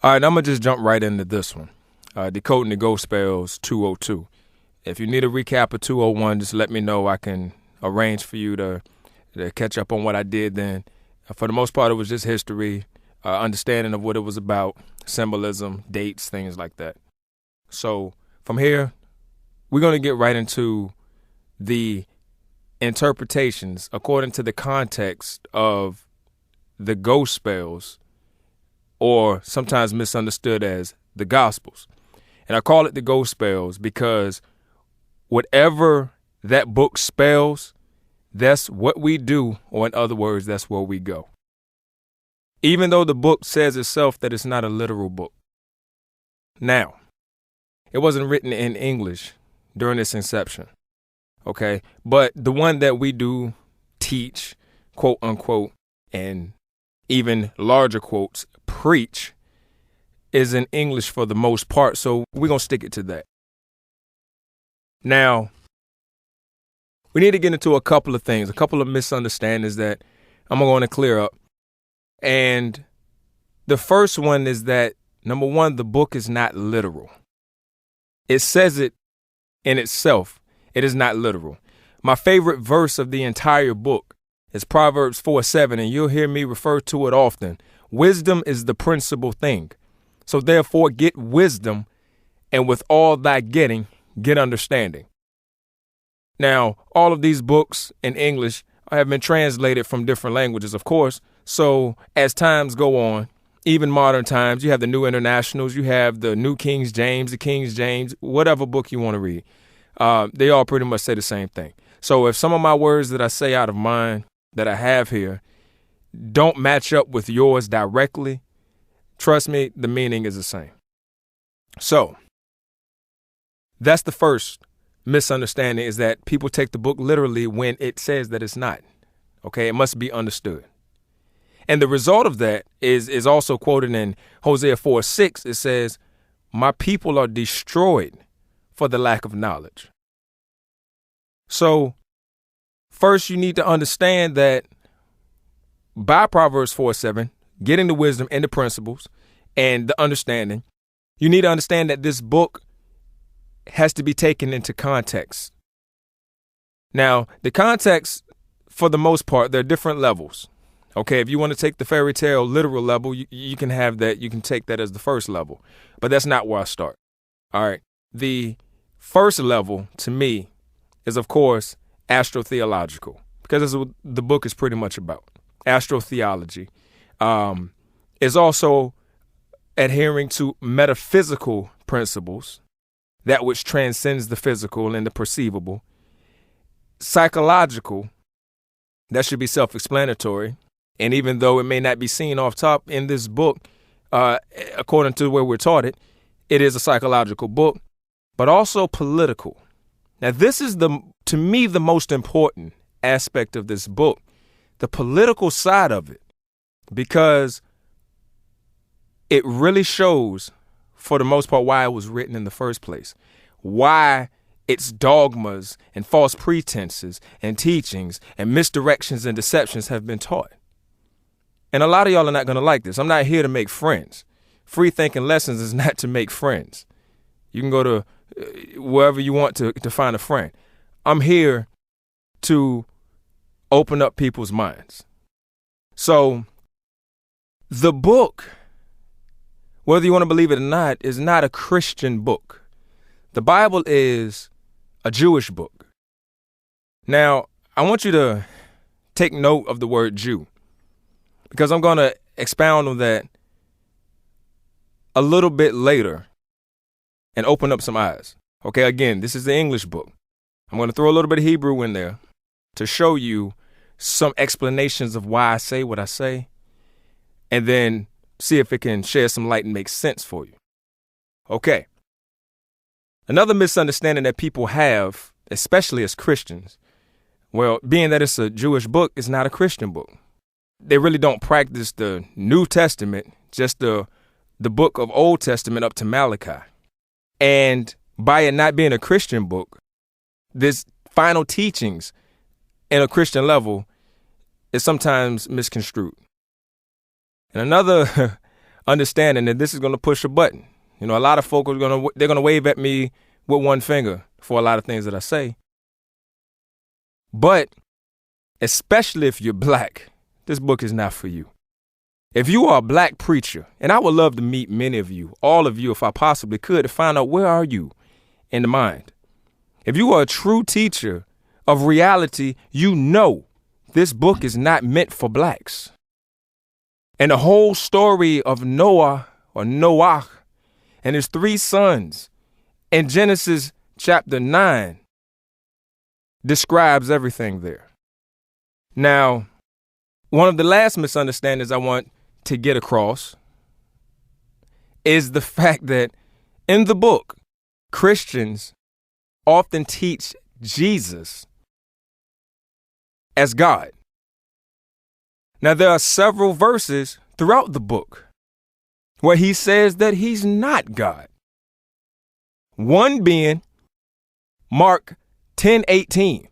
All right, I'm going to just jump right into this one. Decoding the Ghost Spells 202. If you need a recap of 201, just let me know. I can arrange for you to catch up on what I did then. For the most part, it was just history, understanding of what it was about, symbolism, dates, things like that. So from here, we're going to get right into the interpretations according to the context of the ghost spells, or sometimes misunderstood as the Gospels. And I call it the ghost spells because whatever that book spells, that's what we do, or in other words, that's where we go. Even though the book says itself that it's not a literal book. Now, it wasn't written in English during its inception, okay? But the one that we do teach, quote unquote, and even larger quotes, preach, is in English for the most part, so we're going to stick it to that. Now, we need to get into a couple of things, a couple of misunderstandings that I'm going to clear up. And the first one is that, number one, the book is not literal. It says it in itself. It is not literal. My favorite verse of the entire book is Proverbs 4:7, and you'll hear me refer to it often. Wisdom is the principal thing. So therefore, get wisdom, and with all thy getting, get understanding. Now, all of these books in English have been translated from different languages, of course. So as times go on, even modern times, you have the New Internationals, you have the New King James, the King James, whatever book you want to read. They all pretty much say the same thing. So if some of my words that I say out of mind that I have here don't match up with yours directly, trust me, the meaning is the same. So that's the first misunderstanding, is that people take the book literally when it says that it's not. Okay, it must be understood. And the result of that is also quoted in Hosea 4:6. It says, my people are destroyed for the lack of knowledge. So first, you need to understand that by Proverbs 4:7, getting the wisdom and the principles and the understanding, you need to understand that this book has to be taken into context. Now, the context, for the most part, there are different levels. Okay, if you want to take the fairy tale literal level, you can have that. You can take that as the first level. But that's not where I start. All right. The first level, to me, is, of course, astrotheological, because that's what the book is pretty much about. Astrotheology is also adhering to metaphysical principles, that which transcends the physical and the perceivable. Psychological, that should be self-explanatory. And even though it may not be seen off top in this book, according to where we're taught it, it is a psychological book, but also political. Now, this is, to me, the most important aspect of this book, the political side of it, because it really shows, for the most part, why it was written in the first place, why its dogmas and false pretenses and teachings and misdirections and deceptions have been taught. And a lot of y'all are not going to like this. I'm not here to make friends. Free thinking lessons is not to make friends. You can go to wherever you want to find a friend. I'm here to open up people's minds. So the book, whether you want to believe it or not, is not a Christian book. The Bible is a Jewish book. Now, I want you to take note of the word Jew, because I'm going to expound on that a little bit later and open up some eyes. Okay, again, this is the English book. I'm going to throw a little bit of Hebrew in there to show you some explanations of why I say what I say, and then see if it can shed some light and make sense for you. Okay. Another misunderstanding that people have, especially as Christians, well, being that it's a Jewish book, it's not a Christian book. They really don't practice the New Testament, just the book of Old Testament up to Malachi. And by it not being a Christian book, this final teachings in a Christian level is sometimes misconstrued. And understanding that this is going to push a button. You know, a lot of folk are they're going to wave at me with one finger for a lot of things that I say. But especially if you're black, this book is not for you. If you are a black preacher, and I would love to meet many of you, all of you, if I possibly could, to find out where are you in the mind. If you are a true teacher of reality, you know this book is not meant for blacks. And the whole story of Noah and his 3 sons in Genesis chapter 9 describes everything there. Now, one of the last misunderstandings I want to get across is the fact that in the book, Christians often teach Jesus as God. Now, there are several verses throughout the book where he says that he's not God. One being Mark 10:18.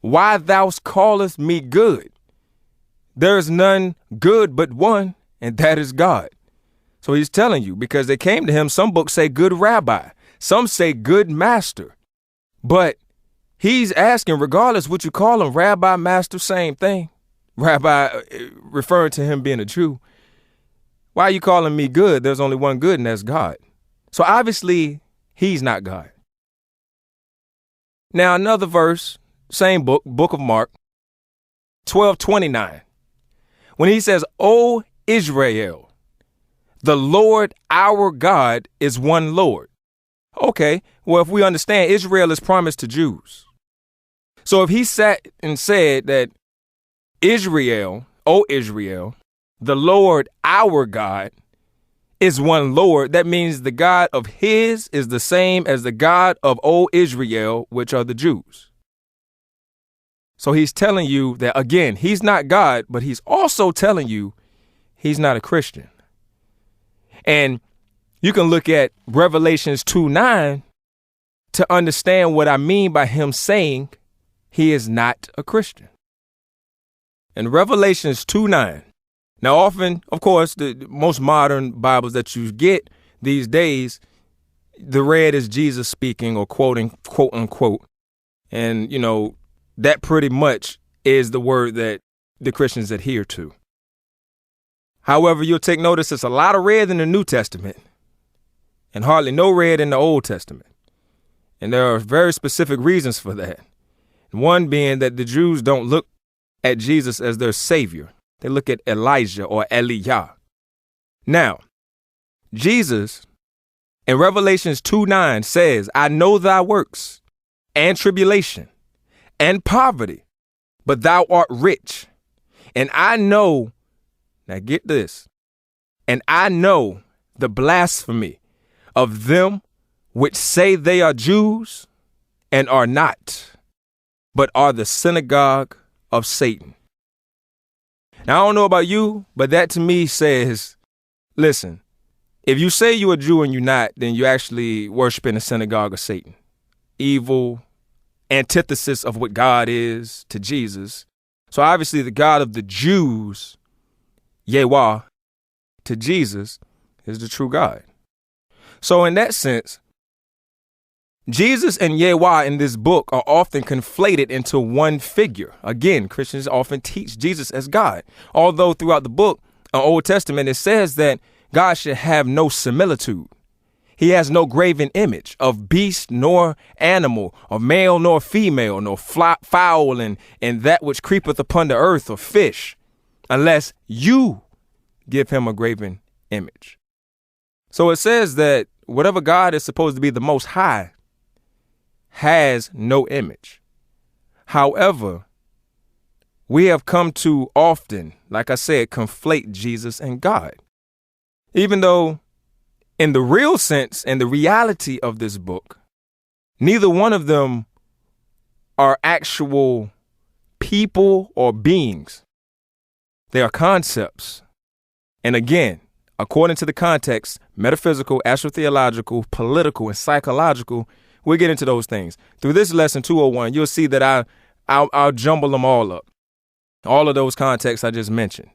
Why thou callest me good? There is none good but one, and that is God. So he's telling you, because they came to him, some books say good rabbi, some say good master. But he's asking, regardless what you call him, rabbi, master, same thing. Rabbi, referring to him being a Jew. Why are you calling me good? There's only one good, and that's God. So obviously, he's not God. Now, another verse, same book, Book of Mark, 12:29. When he says, O Israel, the Lord our God is one Lord. Okay, well, if we understand, Israel is promised to Jews. So if he sat and said that Israel, O Israel, the Lord our God is one Lord, that means the God of his is the same as the God of O Israel, which are the Jews. So he's telling you that, again, he's not God, but he's also telling you he's not a Christian. And you can look at Revelations 2:9 to understand what I mean by him saying he is not a Christian. In Revelations 2:9, now often, of course, the most modern Bibles that you get these days, the red is Jesus speaking or quoting, quote unquote. And, you know, that pretty much is the word that the Christians adhere to. However, you'll take notice there's a lot of red in the New Testament and hardly no red in the Old Testament. And there are very specific reasons for that. One being that the Jews don't look at Jesus as their savior. They look at Elijah or Eliah. Now, Jesus in Revelations 2:9 says, I know thy works and tribulation and poverty, but thou art rich. And I know, now get this, and I know the blasphemy of them which say they are Jews and are not, but are the synagogue of Satan. Now, I don't know about you, but that to me says, listen, if you say you're a Jew and you're not, then you're actually worshiping the synagogue of Satan. Evil, antithesis of what God is to Jesus. So obviously the God of the Jews, Yahweh, to Jesus is the true God. So in that sense, Jesus and Yahweh in this book are often conflated into one figure. Again, Christians often teach Jesus as God. Although throughout the book, Old Testament, it says that God should have no similitude. He has no graven image of beast nor animal, of male nor female, nor fowl and that which creepeth upon the earth, or fish, unless you give him a graven image. So it says that whatever God is supposed to be the most high has no image. However, we have come to often, like I said, conflate Jesus and God. Even though in the real sense and the reality of this book, neither one of them are actual people or beings. They are concepts. And again, according to the context, metaphysical, astrotheological, political, and psychological, we'll get into those things. Through this lesson 201, you'll see that I'll jumble them all up. All of those contexts I just mentioned.